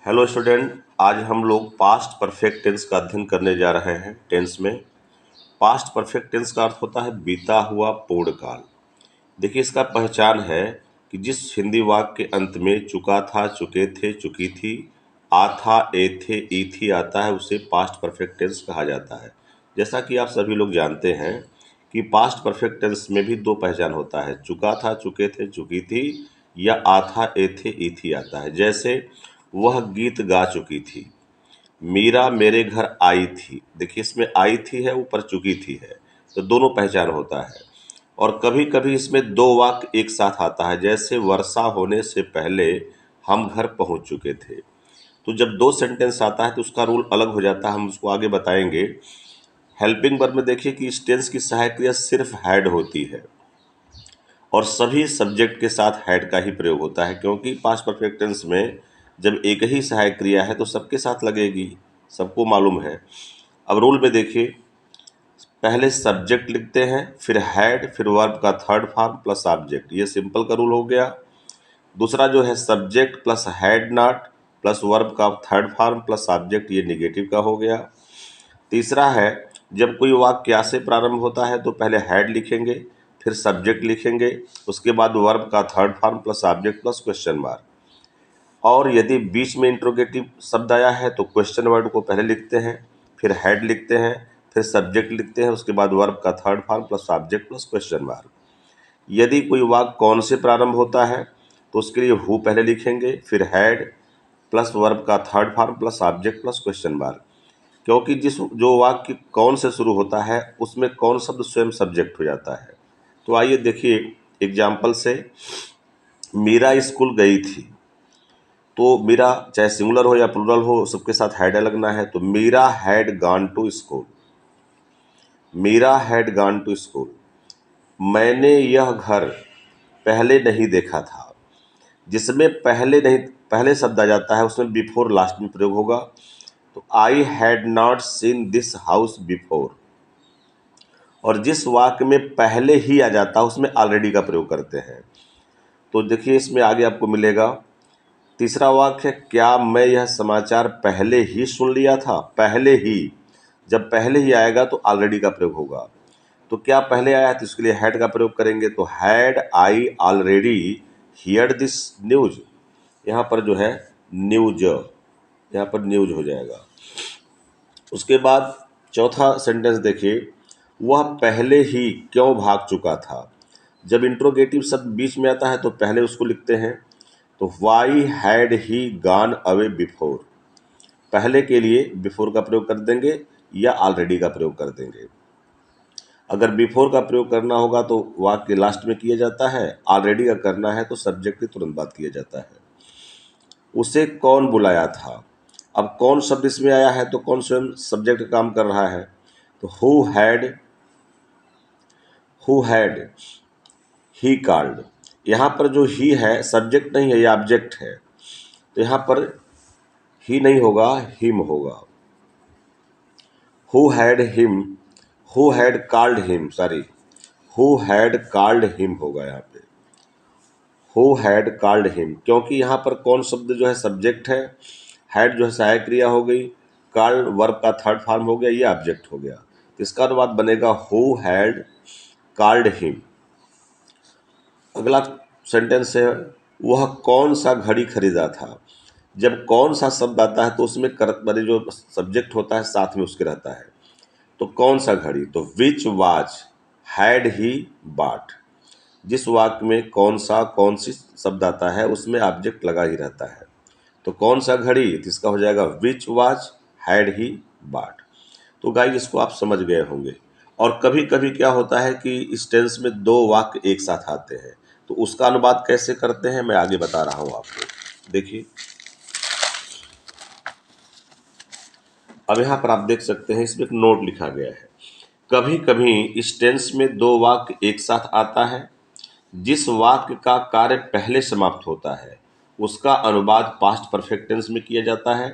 Hello student, आज हम लोग पास्ट परफेक्ट टेंस का अध्ययन करने जा रहे हैं। टेंस में पास्ट परफेक्ट टेंस का अर्थ होता है बीता हुआ पूर्ण काल। देखिए, इसका पहचान है कि जिस हिंदी वाक्य के अंत में चुका था, चुके थे, चुकी थी, आ था, ए थे, ई थी आता है, उसे पास्ट परफेक्ट टेंस कहा जाता है। जैसा कि आप सभी लोग जानते हैं कि पास्ट परफेक्ट टेंस में भी दो पहचान होता है, चुका था, चुके थे, चुकी थी, या आ था, ए थे, ई थी आता है। जैसे वह गीत गा चुकी थी, मीरा मेरे घर आई थी। देखिए, इसमें आई थी है, ऊपर चुकी थी है, तो दोनों पहचान होता है। और कभी कभी इसमें दो वाक्य एक साथ आता है, जैसे वर्षा होने से पहले हम घर पहुंच चुके थे। तो जब दो सेंटेंस आता है तो उसका रूल अलग हो जाता है, हम उसको आगे बताएंगे। हेल्पिंग वर्ब में देखिए कि इस टेंस की सहायक क्रिया सिर्फ हैड होती है और सभी सब्जेक्ट के साथ हैड का ही प्रयोग होता है, क्योंकि पास्ट परफेक्ट टेंस में जब एक ही सहायक क्रिया है तो सबके साथ लगेगी, सबको मालूम है। अब रूल में देखिए, पहले सब्जेक्ट लिखते हैं, फिर हैड, फिर वर्ब का थर्ड फॉर्म प्लस ऑब्जेक्ट, ये सिंपल का रूल हो गया। दूसरा जो है subject plus had not plus verb का थर्ड फॉर्म प्लस ऑब्जेक्ट, ये निगेटिव का हो गया। तीसरा है, जब कोई वाक्य क्या से प्रारंभ होता है तो पहले हैड लिखेंगे, फिर सब्जेक्ट लिखेंगे, उसके बाद वर्ब का third form plus object plus question mark. और यदि बीच में इंट्रोगेटिव शब्द आया है तो क्वेश्चन वर्ड को पहले लिखते हैं, फिर हेड लिखते हैं, फिर सब्जेक्ट लिखते हैं, उसके बाद वर्ब का third form plus object plus question mark. यदि कोई वाक्य कौन से प्रारंभ होता है तो उसके लिए हु पहले लिखेंगे, फिर हैड प्लस वर्ब का third form plus object plus question mark, क्योंकि जो वाक्य कौन से शुरू होता है उसमें कौन शब्द स्वयं सब्जेक्ट हो जाता है। तो आइए देखिए एग्जाम्पल से। मीरा स्कूल गई थी, तो मीरा चाहे सिंगुलर हो या प्लूरल हो, सबके साथ हैड लगना है। तो Meera had gone to school, Meera had gone to school. मैंने यह घर पहले नहीं देखा था, जिसमें पहले नहीं, पहले शब्द आ जाता है उसमें बिफोर लास्ट में प्रयोग होगा। तो I had not seen this house before. और जिस वाक्य में पहले ही आ जाता है उसमें ऑलरेडी का प्रयोग करते हैं। तो देखिए, इसमें आगे आपको मिलेगा तीसरा वाक्य है, क्या मैं यह समाचार पहले ही सुन लिया था। पहले ही, जब पहले ही आएगा तो ऑलरेडी का प्रयोग होगा। तो क्या पहले आया है तो इसके लिए हैड का प्रयोग करेंगे। तो had I already heard this news, यहाँ पर जो है न्यूज, यहाँ पर न्यूज हो जाएगा। उसके बाद चौथा सेंटेंस देखिए, वह पहले ही क्यों भाग चुका था। जब इंट्रोगेटिव शब्द बीच में आता है तो पहले उसको लिखते हैं। तो why had he gone away before, पहले के लिए बिफोर का प्रयोग कर देंगे या ऑलरेडी का प्रयोग कर देंगे। अगर बिफोर का प्रयोग करना होगा तो वाक्य लास्ट में किया जाता है, ऑलरेडी का करना है तो सब्जेक्ट के तुरंत बाद किया जाता है। उसे कौन बुलाया था, अब कौन शब्द इसमें आया है तो कौन स्वयं सब्जेक्ट का काम कर रहा है। तो हु हैड ही कॉल्ड, यहाँ पर जो ही है सब्जेक्ट नहीं है, ये ऑब्जेक्ट है, तो यहाँ पर ही नहीं होगा, हिम होगा। Who had him, who had called him, sorry, who had called him होगा यहाँ पे, हु हैड कॉल्ड हिम, क्योंकि यहाँ पर कौन शब्द जो है सब्जेक्ट है, हैड जो है सहायक क्रिया हो गई, कॉल्ड वर्ब का थर्ड फॉर्म हो गया, ये ऑब्जेक्ट हो गया। तो इसका अनुवाद बनेगा हु हैड कॉल्ड हिम। अगला सेंटेंस है, वह कौन सा घड़ी खरीदा था। जब कौन सा शब्द आता है तो उसमें माने जो सब्जेक्ट होता है साथ में उसके रहता है। तो कौन सा घड़ी, तो विच वॉच हैड ही बॉट। जिस वाक्य में कौन सा, कौन सी शब्द आता है उसमें ऑब्जेक्ट लगा ही रहता है। तो कौन सा घड़ी, तो इसका हो जाएगा विच वॉच हैड ही बॉट। तो गाइस, इसको आप समझ गए होंगे। और कभी कभी क्या होता है कि इस टेंस में दो वाक्य एक साथ आते हैं, तो उसका अनुवाद कैसे करते हैं मैं आगे बता रहा हूँ आपको। देखिए, अब यहाँ पर आप देख सकते हैं, इसमें एक नोट लिखा गया है। कभी कभी इस टेंस में दो वाक्य एक साथ आता है, जिस वाक्य का कार्य पहले समाप्त होता है उसका अनुवाद पास्ट परफेक्ट टेंस में किया जाता है,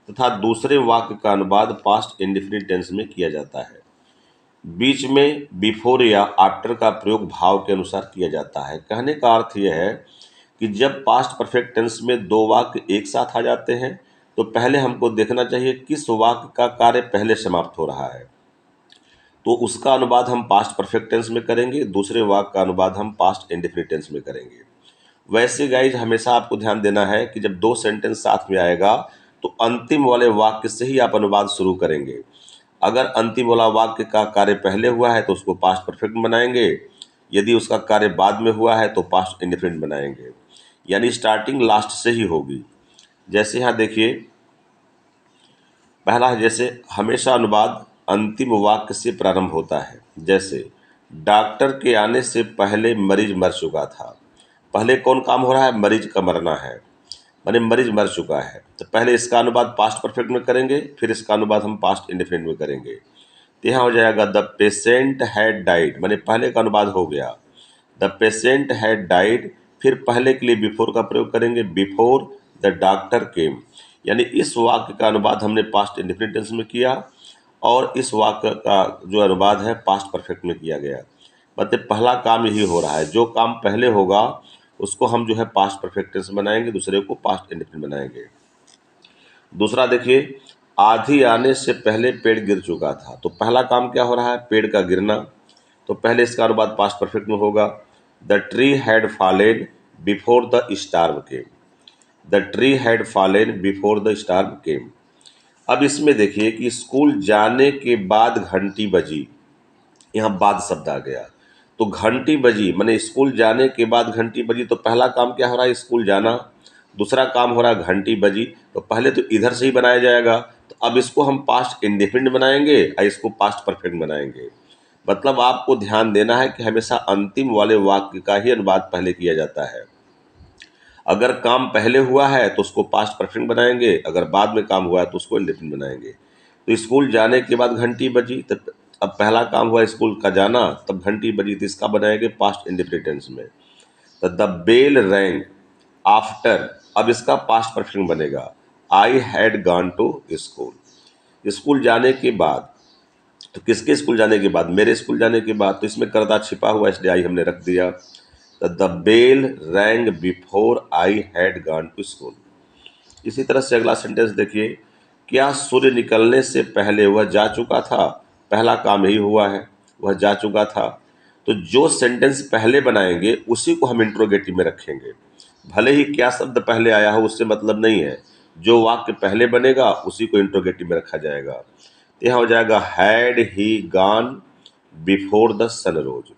तथा दूसरे वाक्य का अनुवाद पास्ट इंडेफिनिट टेंस में किया जाता है। बीच में बिफोर या आफ्टर का प्रयोग भाव के अनुसार किया जाता है। कहने का अर्थ यह है कि जब पास्ट परफेक्ट टेंस में दो वाक्य एक साथ आ जाते हैं तो पहले हमको देखना चाहिए किस वाक्य का कार्य पहले समाप्त हो रहा है, तो उसका अनुवाद हम पास्ट परफेक्ट टेंस में करेंगे, दूसरे वाक्य का अनुवाद हम पास्ट इंडेफिनिट टेंस में करेंगे। वैसे गाइज हमेशा आपको ध्यान देना है कि जब दो सेंटेंस साथ में आएगा तो अंतिम वाले वाक्य से ही आप अनुवाद शुरू करेंगे। अगर अंतिम वाला वाक्य का कार्य पहले हुआ है तो उसको पास्ट परफेक्ट बनाएंगे, यदि उसका कार्य बाद में हुआ है तो पास्ट इंडेफिनिट बनाएंगे, यानी स्टार्टिंग लास्ट से ही होगी। जैसे यहाँ देखिए, पहला है जैसे हमेशा अनुवाद अंतिम वाक्य से प्रारंभ होता है। जैसे डॉक्टर के आने से पहले मरीज मर चुका था। पहले कौन काम हो रहा है? मरीज का मरना है, माने मरीज मर चुका है। तो पहले इसका अनुवाद पास्ट परफेक्ट में करेंगे, फिर इसका अनुवाद हम पास्ट इंडेफिनिट में करेंगे। तो यहाँ हो जाएगा द पेशेंट हैड डाइड, माने पहले का अनुवाद हो गया द पेशेंट हैड डाइड, फिर पहले के लिए बिफोर का प्रयोग करेंगे, बिफोर द डॉक्टर केम, यानी इस वाक्य का अनुवाद हमने पास्ट इंडेफिनिट टेंस में किया और इस वाक्य का जो अनुवाद है पास्ट परफेक्ट में किया गया। मतलब पहला काम यही हो रहा है, जो काम पहले होगा उसको हम जो है पास्ट परफेक्ट टेंस बनाएंगे, दूसरे को पास्ट इंडेफिनिट बनाएंगे। दूसरा देखिए, आंधी आने से पहले पेड़ गिर चुका था। तो पहला काम क्या हो रहा है? पेड़ का गिरना। तो पहले इसका अनुवाद पास्ट परफेक्ट में होगा the tree had fallen before the storm came. The tree had fallen before the storm came. अब इसमें देखिए कि स्कूल जाने के बाद घंटी बजी, यहाँ बाद शब्द आ गया। तो घंटी बजी माने स्कूल जाने के बाद घंटी बजी, तो पहला काम क्या हो रहा है? स्कूल जाना। दूसरा काम हो रहा है घंटी बजी, तो पहले तो इधर से ही बनाया जाएगा। तो अब इसको हम पास्ट इंडेफिनिट बनाएंगे और इसको पास्ट परफेक्ट बनाएंगे। मतलब आपको ध्यान देना है कि हमेशा अंतिम वाले वाक्य का ही अनुवाद पहले किया जाता है। अगर काम पहले हुआ है तो उसको पास्ट परफेक्ट बनाएंगे, अगर बाद में काम हुआ है तो उसको इंडेफिनिट बनाएंगे। तो स्कूल जाने के बाद घंटी बजी, तब अब पहला काम हुआ स्कूल का जाना, तब घंटी बजी, तो इसका बनाएंगे पास्ट इंडेफिनिट टेंस में। तो द बेल रैंग आफ्टर, अब इसका पास्ट परफेक्ट बनेगा I had gone to school. School जाने के बाद, तो किसके स्कूल जाने के बाद? मेरे स्कूल जाने के बाद। तो इसमें कर्ता छिपा हुआ इसलिए आई हमने रख दिया। The bell rang before I had gone to school. इसी तरह से अगला सेंटेंस देखिए, क्या सूर्य निकलने से पहले वह जा चुका था? पहला काम यही हुआ है, वह जा चुका था। तो जो सेंटेंस पहले बनाएंगे उसी को हम इंट्रोगेटिव में रखेंगे। भले ही क्या शब्द पहले आया हो उससे मतलब नहीं है, जो वाक्य पहले बनेगा उसी को इंट्रोगेटिव में रखा जाएगा। तो यहाँ हो जाएगा had he gone before the sun rose.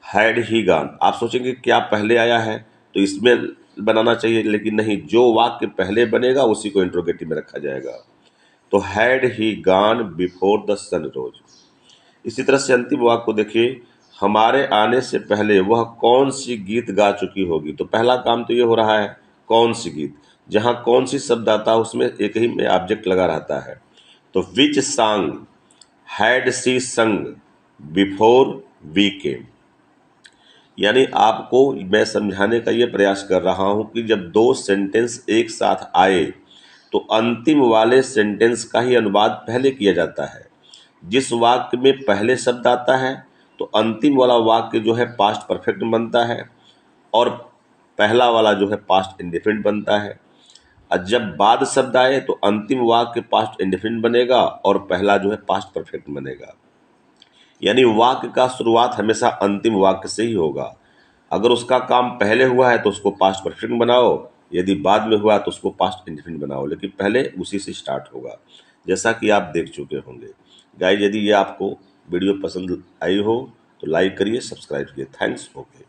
Had he gone, आप सोचेंगे क्या पहले आया है तो इसमें बनाना चाहिए, लेकिन नहीं, जो वाक्य पहले बनेगा उसी को इंट्रोगेटिव में रखा जाएगा। तो had he gone before the sun rose. इसी तरह से अंतिम वाक्य को देखिए, हमारे आने से पहले वह कौन सी गीत गा चुकी होगी। तो पहला काम तो ये हो रहा है कौन सी गीत, जहाँ कौन सी शब्द आता है उसमें एक ही में ऑब्जेक्ट लगा रहता है। तो विच सॉन्ग हैड सी संग बिफोर वी केम, यानी आपको मैं समझाने का ये प्रयास कर रहा हूँ कि जब दो सेंटेंस एक साथ आए तो अंतिम वाले सेंटेंस का ही अनुवाद पहले किया जाता है। जिस वाक्य में पहले शब्द आता है तो अंतिम वाला वाक्य जो है पास्ट परफेक्ट बनता है और पहला वाला जो है पास्ट इंडेफिनिट बनता है। और जब बाद शब्द आए तो अंतिम वाक्य पास्ट इंडेफिनिट बनेगा और पहला जो है पास्ट परफेक्ट बनेगा। यानी वाक्य का शुरुआत हमेशा अंतिम वाक्य से ही होगा। अगर उसका काम पहले हुआ है तो उसको पास्ट परफेक्ट बनाओ, यदि बाद में हुआ तो उसको पास्ट इंडेफिनिट बनाओ, लेकिन पहले उसी से स्टार्ट होगा, जैसा कि आप देख चुके होंगे। गाइस, यदि ये आपको वीडियो पसंद आई हो तो लाइक करिए, सब्सक्राइब करिए। थैंक्स। ओके।